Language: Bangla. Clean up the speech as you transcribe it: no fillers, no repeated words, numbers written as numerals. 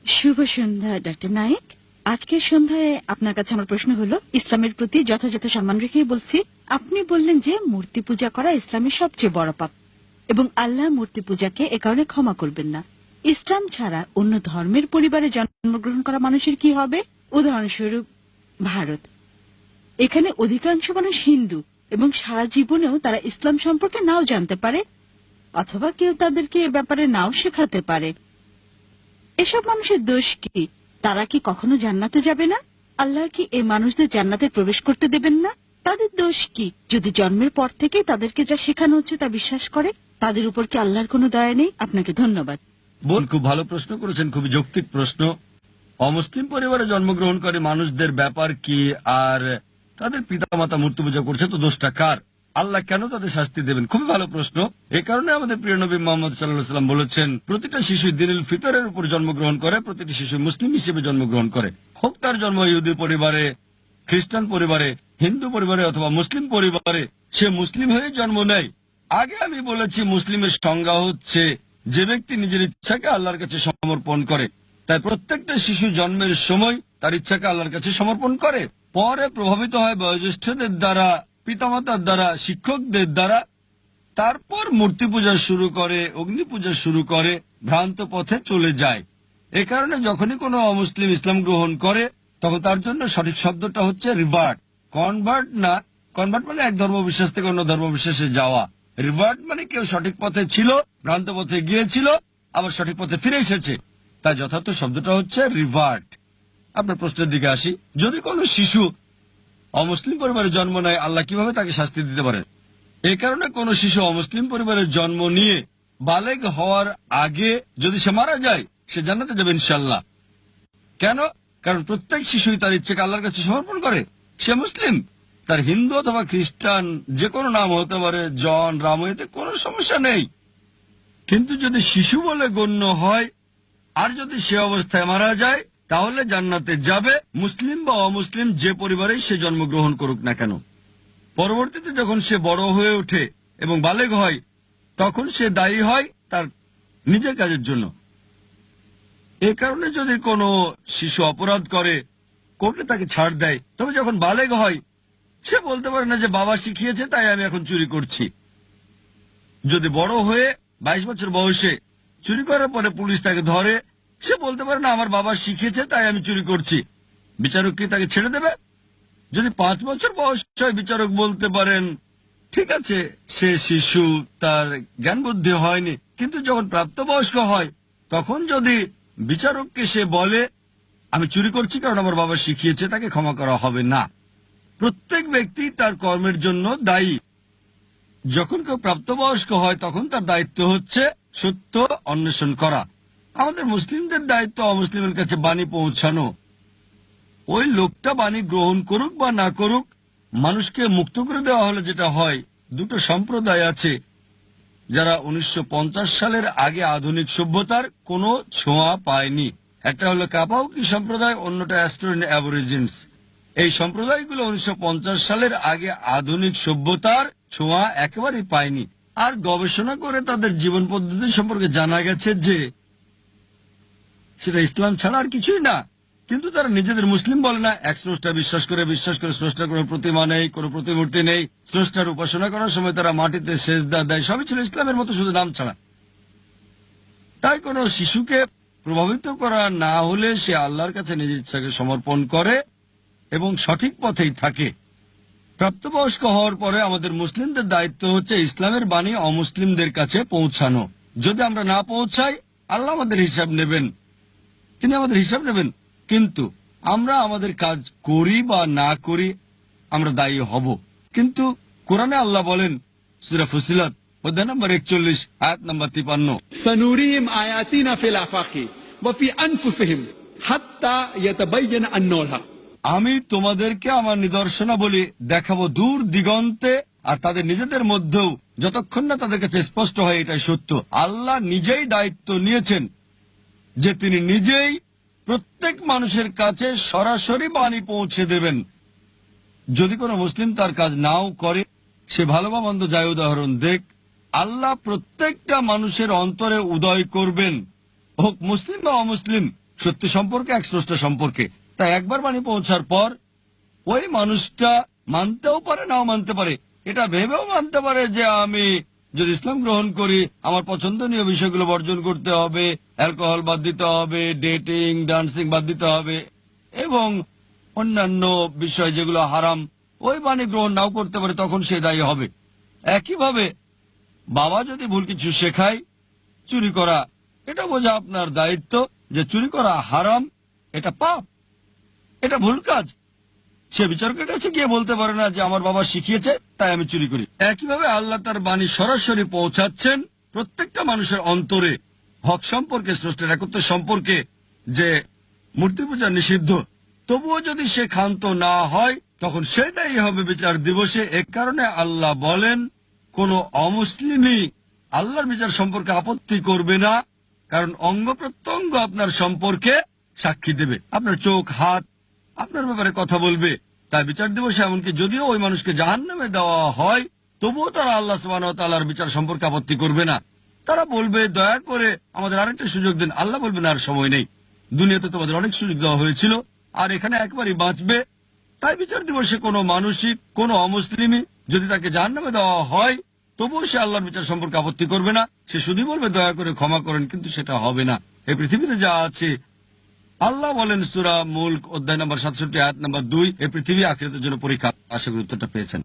শুভ সন্ধ্যা ডক্টর নায়েক। আজকের সন্ধ্যায় আপনার কাছে আমার প্রশ্ন হলো, ইসলামের প্রতি যথাযথ সম্মান রেখেই বলছি। আপনি বললেন যে মূর্তি পূজা করা ইসলামের সবচেয়ে বড় পাপ এবং আল্লাহ মূর্তি পূজাকে এ কারণে ক্ষমা করবেন না। ইসলাম ছাড়া অন্য ধর্মের পরিবারে জন্মগ্রহণ করা মানুষের কি হবে? উদাহরণস্বরূপ ভারত, এখানে অধিকাংশ মানুষ হিন্দু এবং সারা জীবনেও তারা ইসলাম সম্পর্কে নাও জানতে পারে, অথবা কেউ তাদেরকে এ ব্যাপারে নাও শেখাতে পারে। এসব মানুষের দোষ কি? তারা কি কখনো জান্নাতে যাবে না? আল্লাহ কি এই মানুষদের জান্নাতে প্রবেশ করতে দেবেন না? তাদের দোষ কি যদি জন্মের পর থেকে তাদেরকে যা শেখানো হচ্ছে তা বিশ্বাস করে? তাদের উপর কি আল্লাহর কোনো দয়া নেই? আপনাকে ধন্যবাদ। বোন, খুব ভালো প্রশ্ন করেছেন, খুবই যৌক্তিক প্রশ্ন। অমুসলিম পরিবারে জন্মগ্রহণ করে মানুষদের ব্যাপার কি, আর তাদের পিতামাতা মূর্তি পূজা করছে, তো দোষটা কার? আল্লাহ কেন তাদের শাস্তি দেবেন? খুবই ভালো প্রশ্ন। এই কারণে আমাদের প্রিয় নবী মুহাম্মদ সাল্লাল্লাহু আলাইহি ওয়াসাল্লাম বলেছেন, প্রতিটা শিশু দিনুল ফিতরের উপর জন্মগ্রহণ করে, প্রতিটি শিশু মুসলিম হিসেবে জন্মগ্রহণ করে। হোক তার জন্ম ইহুদি পরিবারে, খ্রিস্টান পরিবারে, হিন্দু পরিবারে অথবা মুসলিম পরিবারে, সে মুসলিম হয়ে জন্ম নেয়। আগে আমি বলেছি, মুসলিমের সংজ্ঞা হচ্ছে যে ব্যক্তি নিজের ইচ্ছাকে আল্লাহর কাছে সমর্পণ করে। তাই প্রত্যেকটা শিশু জন্মের সময় তার ইচ্ছাকে আল্লাহর কাছে সমর্পণ করে, পরে প্রভাবিত হয় বয়োজ্যেষ্ঠদের দ্বারা, পিতামাতার দ্বারা, শিক্ষকদের দ্বারা, তারপর মূর্তি পূজা শুরু করে, অগ্নি পূজা শুরু করে, ভ্রান্ত পথে চলে যায়। এ কারণে যখনই কোনো অমুসলিম ইসলাম গ্রহণ করে, তখন তার জন্য সঠিক শব্দটা হচ্ছে রিভার্ট, কনভার্ট না। কনভার্ট মানে এক ধর্মবিশ্বাস থেকে অন্য ধর্মবিশ্বাসে যাওয়া। রিভার্ট মানে কেউ সঠিক পথে ছিল, ভ্রান্ত পথে গিয়েছিল, আবার সঠিক পথে ফিরে এসেছে। তাই যথার্থ শব্দটা হচ্ছে রিভার্ট। আপনার প্রশ্নের দিকে আসি। যদি কোনো শিশু অমুসলিম পরিবারে জন্ম নেয়, আল্লাহ কিভাবে তাকে শাস্তি দিতে পারেন? এই কারণে কোন শিশু অমুসলিম পরিবারে জন্ম নিয়ে বালেগ হওয়ার আগে যদি সে মারা যায়, সে জান্নাতে যাবে ইনশাআল্লাহ। কেন? কারণ প্রত্যেক শিশুই তার ইচ্ছাকে আল্লাহর কাছে সমর্পণ করে। সে মুসলিম, তার হিন্দু অথবা খ্রিস্টান যে কোনো নাম হতে পারে, জন, রাম, এতে কোনো সমস্যা নেই। কিন্তু যদি শিশু বলে গণ্য হয় আর যদি সে অবস্থায় মারা যায়, তাহলে জান্নাতে যাবে, মুসলিম বা অমুসলিম যে পরিবারেই সে জন্মগ্রহণ করুক না কেন। পরবর্তীতে যখন সে বড় হয়ে ওঠে এবং বালেগ হয়, তখন সে দায়ী হয় তার নিজের কাজের জন্য। এ কারণে যদি কোনো শিশু অপরাধ করে, কোর্টে তাকে ছাড় দেয়, তবে যখন বালেগ হয়, সে বলতে পারে না যে বাবা শিখিয়েছে তাই আমি এখন চুরি করছি। যদি বড় হয়ে 22 বছর বয়সে চুরি করার পরে পুলিশ তাকে ধরে, সে বলতে পারে না আমার বাবা শিখিয়েছে তাই আমি চুরি করছি। বিচারক কি তাকে ছেড়ে দেবে? যদি 5 বছর বয়স হয়, বিচারক বলতে পারেন ঠিক আছে, সে শিশু, তার জ্ঞান বুদ্ধি হয়নি। কিন্তু যখন প্রাপ্তবয়স্ক হয়, তখন যদি বিচারককে সে বলে আমি চুরি করছি কারণ আমার বাবা শিখিয়েছে, তাকে ক্ষমা করা হবে না। প্রত্যেক ব্যক্তি তার কর্মের জন্য দায়ী। যখন কেউ প্রাপ্তবয়স্ক হয়, তখন তার দায়িত্ব হচ্ছে সত্য অন্বেষণ করা। আমাদের মুসলিমদের দায়িত্ব অমুসলিমের কাছে বাণী পৌঁছানো। ওই লোকটা বাণী গ্রহণ করুক বা না করুক, মানুষকে মুক্ত করে দেওয়া হলে যেটা হয়, দুটো সম্প্রদায় আছে যারা 1950 সালের আগে আধুনিক সভ্যতার কোনো ছোঁয়া পায়নি। একটা হলো কাপাউকি সম্প্রদায়, অন্যটা অ্যাস্টোরিয়ান অ্যাবরিজিনস। এই সম্প্রদায়গুলো 1950 সালের আগে আধুনিক সভ্যতার ছোঁয়া একেবারেই পায়নি। আর গবেষণা করে তাদের জীবন পদ্ধতি সম্পর্কে জানা গেছে যে সেটা ইসলাম ছাড়া আর কিছুই না। কিন্তু তারা নিজেদের মুসলিম বলে না। এক স্রষ্টা বিশ্বাস করে স্রষ্টার কোনো প্রতিমা নেই, কোনো প্রতিমূর্তি নেই। স্রষ্টার উপাসনা করার সময় তারা মাটিতে সেজদা দেয়। সবই ছিল ইসলামের মতো, শুধু নাম ছাড়া। তাই কোনো শিশুকে প্রভাবিত করা না হলে সে আল্লাহর কাছে নিজের ইচ্ছাকে সমর্পণ করে এবং সঠিক পথেই থাকে। প্রাপ্তবয়স্ক হওয়ার পরে আমাদের মুসলিমদের দায়িত্ব হচ্ছে ইসলামের বাণী অমুসলিমদের কাছে পৌঁছানো। যদি আমরা না পৌঁছাই, আল্লাহ আমাদের হিসাব নেবেন, তিনি আমাদের হিসাব নেবেন। কিন্তু আমরা আমাদের কাজ করি বা না করি, আমরা দায়ী হব। কিন্তু কোরআনে আল্লাহ বলেন, সূরা ফুসিলাত অধ্যায় নম্বর 41 আয়াত নম্বর 53, سنريهم آياتنا في الآفاق وفي أنفسهم حتى يتبين أنه الحق। আমি তোমাদেরকে আমার নিদর্শনাবলী দেখাবো দূর দিগন্তে আর তাদের নিজেদের মধ্যেও, যতক্ষণ না তাদের কাছে স্পষ্ট হয় এটাই সত্য। আল্লাহ নিজেই দায়িত্ব নিয়েছেন যে তিনি নিজেই প্রত্যেক মানুষের কাছে সরাসরি বাণী পৌঁছে দেবেন। যদি কোনো মুসলিম তার কাজ নাও করে, সে ভালো বা মন্দ যায় উদাহরণ দেখ, আল্লাহ প্রত্যেকটা মানুষের অন্তরে উদয় করবেন, হোক মুসলিম বা অমুসলিম, সত্য সম্পর্কে, এক স্রষ্টা সম্পর্কে। তাই একবার বাণী পৌঁছার পর ওই মানুষটা মানতেও পারে, নাও মানতে পারে। এটা ভেবেও মানতে পারে যে আমি যদি ইসলাম গ্রহণ করি আমার পছন্দনীয় বিষয়গুলো বর্জন করতে হবে, অ্যালকোহল বাদ দিতে হবে, ডেটিং ডান্সিং বাদ দিতে হবে এবং অন্যান্য বিষয় যেগুলো হারাম, ওই বাণী গ্রহণ নাও করতে পারে, তখন সে দায়ী হবে। একইভাবে বাবা যদি ভুল কিছু শেখায়, চুরি করা, এটা বোঝা আপনার দায়িত্ব যে চুরি করা হারাম, এটা পাপ, এটা ভুল কাজ। সে বিচারকের কাছে গিয়ে বলতে পারে না যে আমার বাবা শিখিয়েছে তাই আমি চুরি করি। একইভাবে আল্লাহ তার বাণী সরাসরি পৌঁছাচ্ছেন প্রত্যেকটা মানুষের অন্তরে, হক সম্পর্কে, স্রষ্টার একত্ব সম্পর্কে, যে মূর্তি পূজা নিষিদ্ধ। তবুও যদি সে ক্ষান্ত না হয় তখন সে দায়ী হবে বিচার দিবসে। এ কারণে আল্লাহ বলেন কোন অমুসলিমই আল্লাহর বিচার সম্পর্কে আপত্তি করবে না, কারণ অঙ্গ প্রত্যঙ্গ আপনার সম্পর্কে সাক্ষী দেবে। আপনার চোখ, হাত আপনার ব্যাপারে কথা বলবে। তাই বিচার দিবসে এমনকি যদিও ওই মানুষকে জাহান্নামে দেওয়া হয় তবুও তারা আল্লাহ সুবহানাহু ওয়া তাআলার বিচার সম্পর্কে আপত্তি করবে না। তারা বলবে দয়া করে আমাদের আরেকটা সুযোগ দিন। আল্লাহ বলবেন আর সময় নেই, দুনিয়াতে তোমাদের অনেক সুযোগ দেওয়া হয়েছিল আর এখানে একবারই বাঁচবে। তাই বিচার দিবসে কোনো মানুষই, কোনো অমুসলিমই যদি তাকে জাহান্নামে দেওয়া হয় তবুও সে আল্লাহর বিচার সম্পর্কে আপত্তি করবে না। সে শুধু বলবে দয়া করে ক্ষমা করেন, কিন্তু সেটা হবে না। এই পৃথিবীতে যা আছে, আল্লাহ বলেন সূরা মুলক অধ্যায় নম্বর 67 আয়াত নম্বর 2, এই পৃথিবী আখিরাতের জন্য পরীক্ষা। আশা করি উত্তরটা পেয়েছেন।